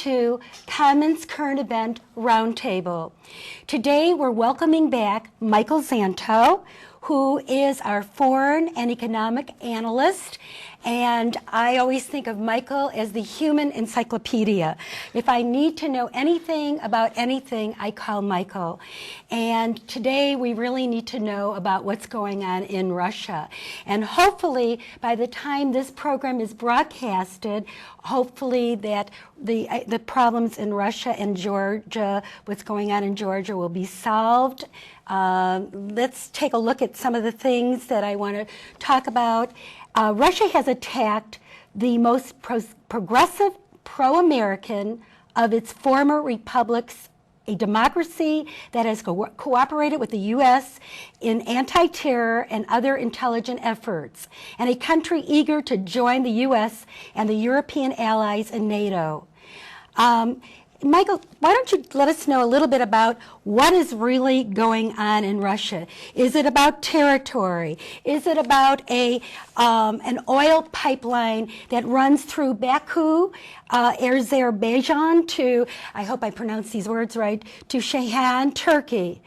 to Cahnmann's Current Event Roundtable. Today we're welcoming back Michael Szanto, who is our foreign and economic analyst. And I always think of Michael as the human encyclopedia. If I need to know anything about anything, I call Michael. And today we really need to know about what's going on in Russia. And hopefully by the time this program is broadcasted, hopefully that the problems in Russia and Georgia, what's going on in Georgia, will be solved. Let's take a look at some of the things that I want to talk about. Russia has attacked the most progressive, pro-American of its former republics, a democracy that has cooperated with the U.S. in anti-terror and other intelligent efforts, and a country eager to join the U.S. and the European allies in NATO. Michael, why don't you let us know a little bit about what is really going on in Russia? Is it about territory? Is it about an oil pipeline that runs through Baku, Azerbaijan to, I hope I pronounce these words right, to Ceyhan, Turkey?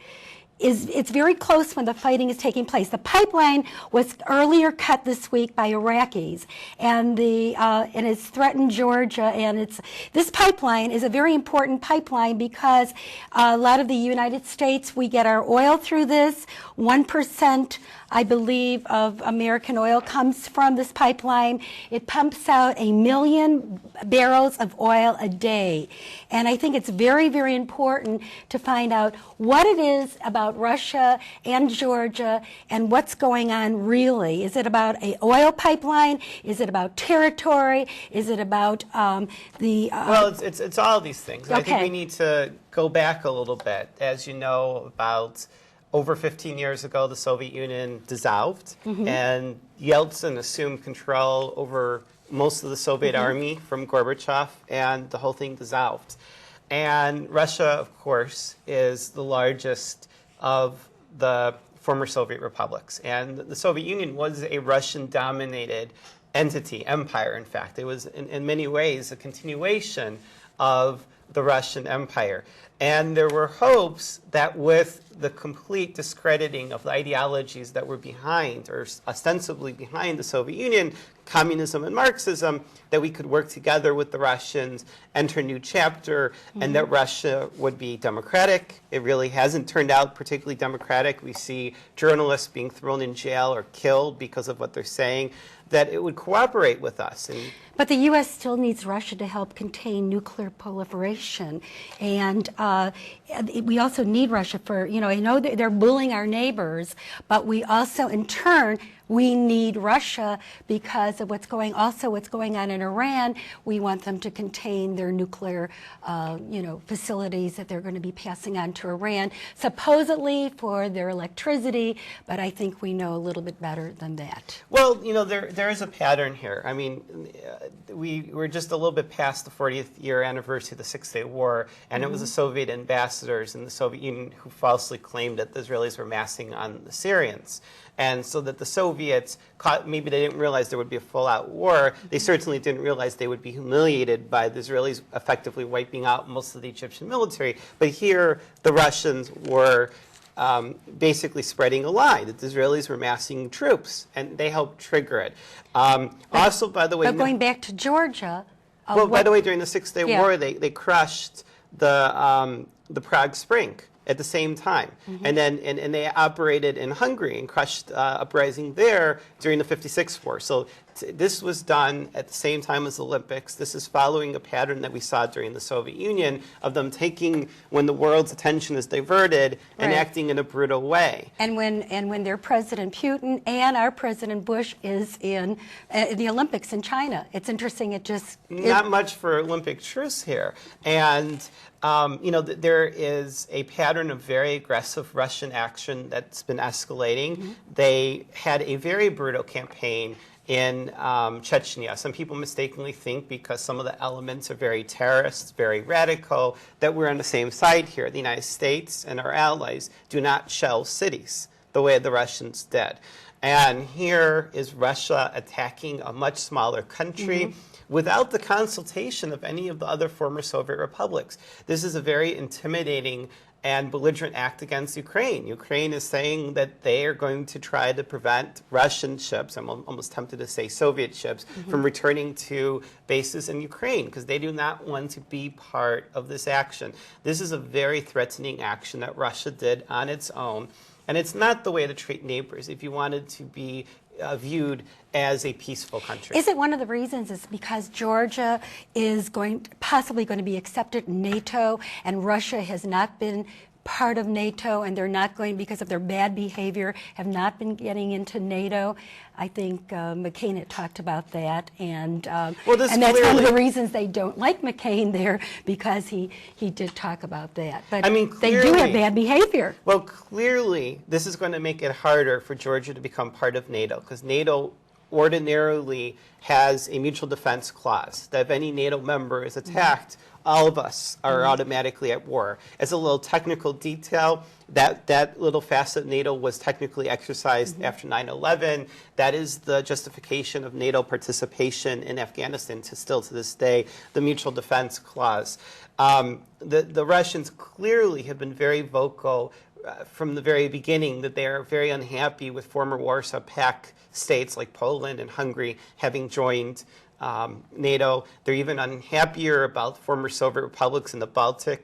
It's very close when the fighting is taking place. The pipeline was earlier cut this week by Iraqis, and it's threatened Georgia. And this pipeline is a very important pipeline because a lot of the United States, we get our oil through this. 1%, I believe, of American oil comes from this pipeline. It pumps out 1 million barrels of oil a day. And I think it's very, very important to find out what it is about Russia and Georgia and what's going on really. Is it about an oil pipeline? Is it about territory? Is it about Well, it's all of these things. Okay. I think we need to go back a little bit. As you know, about over 15 years ago, the Soviet Union dissolved, and Yeltsin assumed control over most of the Soviet army from Gorbachev, and the whole thing dissolved. And Russia, of course, is the largest of the former Soviet republics. And the Soviet Union was a Russian-dominated entity, empire, in fact. It was, in many ways, a continuation of the Russian Empire. And there were hopes that with the complete discrediting of the ideologies that were behind, or ostensibly behind, the Soviet Union, communism and Marxism, that we could work together with the Russians, enter a new chapter, and that Russia would be democratic. It really hasn't turned out particularly democratic. We see journalists being thrown in jail or killed because of what they're saying, that it would cooperate with us. But the U.S. still needs Russia to help contain nuclear proliferation. And we also need Russia for, I know that they're bullying our neighbors, but we also, in turn, we need Russia because of what's going on in Iran. We want them to contain their nuclear, facilities that they're going to be passing on to Iran, supposedly for their electricity, but I think we know a little bit better than that. Well, there is a pattern here. I mean, we're just a little bit past the 40th year anniversary of the Six-Day War, and it was the Soviet ambassadors in the Soviet Union who falsely claimed that the Israelis were massing on the Syrians. And so that the Soviets, maybe they didn't realize there would be a full-out war. They certainly didn't realize they would be humiliated by the Israelis effectively wiping out most of the Egyptian military. But here, the Russians were basically spreading a lie that the Israelis were massing troops, and they helped trigger it. Also, by the way... But going back to Georgia... Well, by the way, during the Six-Day War, they crushed the Prague Spring at the same time. And then and they operated in Hungary and crushed uprising there during the 56 war. So this was done at the same time as the Olympics. This is following a pattern that we saw during the Soviet Union of them taking, when the world's attention is diverted, and acting in a brutal way. And when their President Putin and our President Bush is in the Olympics in China. It's interesting, Not much for Olympic truce here. And there is a pattern of very aggressive Russian action that's been escalating. They had a very brutal campaign in Chechnya. Some people mistakenly think, because some of the elements are very terrorist, very radical, that we're on the same side here. The United States and our allies do not shell cities the way the Russians did. And here is Russia attacking a much smaller country without the consultation of any of the other former Soviet republics. This is a very intimidating and belligerent act against Ukraine. Ukraine is saying that they are going to try to prevent Russian ships, I'm almost tempted to say Soviet ships, from returning to bases in Ukraine because they do not want to be part of this action. This is a very threatening action that Russia did on its own, and it's not the way to treat neighbors if you wanted to be viewed as a peaceful country. Is it one of the reasons is because Georgia is possibly going to be accepted in NATO and Russia has not been part of NATO and they're not going, because of their bad behavior, have not been getting into NATO? I think McCain had talked about that, and that's one of the reasons they don't like McCain there, because he did talk about that. But I mean, they do have bad behavior. Well, clearly, this is going to make it harder for Georgia to become part of NATO, because NATO ordinarily has a mutual defense clause that if any NATO member is attacked, all of us are automatically at war. As a little technical detail, that little facet of NATO was technically exercised after 9/11. That is the justification of NATO participation in Afghanistan still to this day, the mutual defense clause. The Russians clearly have been very vocal from the very beginning that they are very unhappy with former Warsaw Pact states like Poland and Hungary having joined NATO. They're even unhappier about former Soviet republics in the Baltics.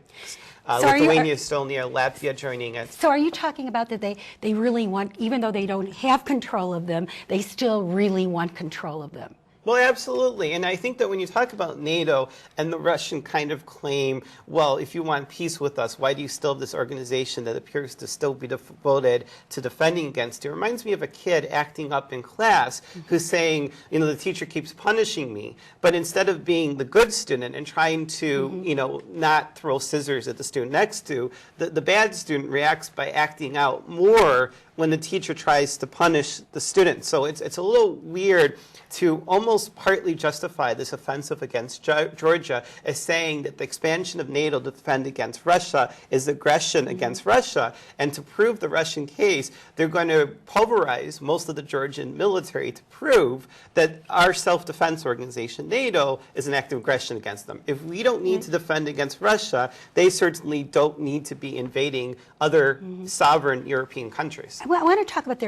Lithuania, Estonia, Latvia joining it. So are you talking about that they really want, even though they don't have control of them, they still really want control of them? Well, absolutely. And I think that when you talk about NATO and the Russian kind of claim, well, if you want peace with us, why do you still have this organization that appears to still be devoted to defending against you? It reminds me of a kid acting up in class who's saying, you know, the teacher keeps punishing me. But instead of being the good student and trying to, you know, not throw scissors at the student next to, the bad student reacts by acting out more when the teacher tries to punish the student. So it's a little weird to almost partly justify this offensive against Georgia as saying that the expansion of NATO to defend against Russia is aggression against Russia. And to prove the Russian case, they're going to pulverize most of the Georgian military to prove that our self-defense organization, NATO, is an act of aggression against them. If we don't need to defend against Russia, they certainly don't need to be invading other sovereign European countries. Well, I want to talk about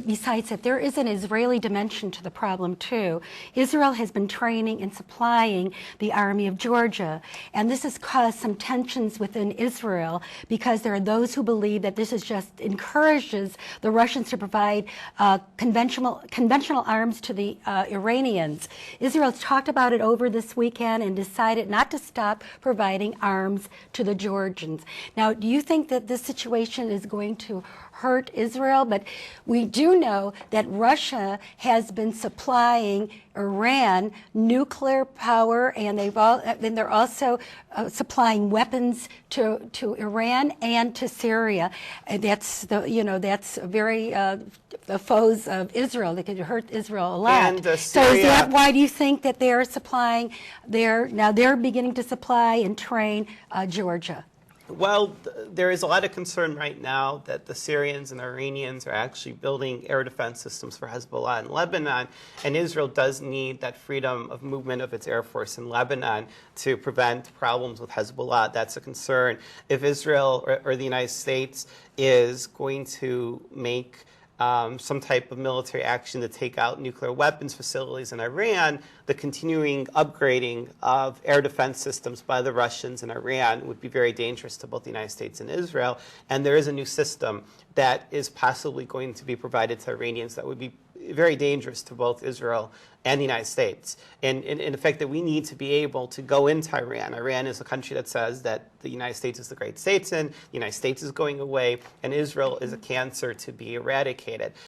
besides that, there is an Israeli dimension to the problem, too. Israel has been training and supplying the army of Georgia, and this has caused some tensions within Israel because there are those who believe that this is just encourages the Russians to provide conventional arms to the Iranians. Israel's talked about it over this weekend and decided not to stop providing arms to the Georgians. Now, do you think that this situation is going to hurt Israel? But we do know that Russia has been supplying Iran nuclear power, and they're also supplying weapons to Iran and to Syria. And that's very the foes of Israel. They could hurt Israel a lot. And Syria, so is that why do you think that they're supplying? Now they're beginning to supply and train Georgia? Well, there is a lot of concern right now that the Syrians and the Iranians are actually building air defense systems for Hezbollah in Lebanon, and Israel does need that freedom of movement of its air force in Lebanon to prevent problems with Hezbollah. That's a concern. If Israel or the United States is going to make some type of military action to take out nuclear weapons facilities in Iran, the continuing upgrading of air defense systems by the Russians in Iran would be very dangerous to both the United States and Israel. And there is a new system that is possibly going to be provided to Iranians that would be very dangerous to both Israel and the United States. And in the fact that we need to be able to go into Iran. Iran is a country that says that the United States is the great Satan, the United States is going away, and Israel is a cancer to be eradicated.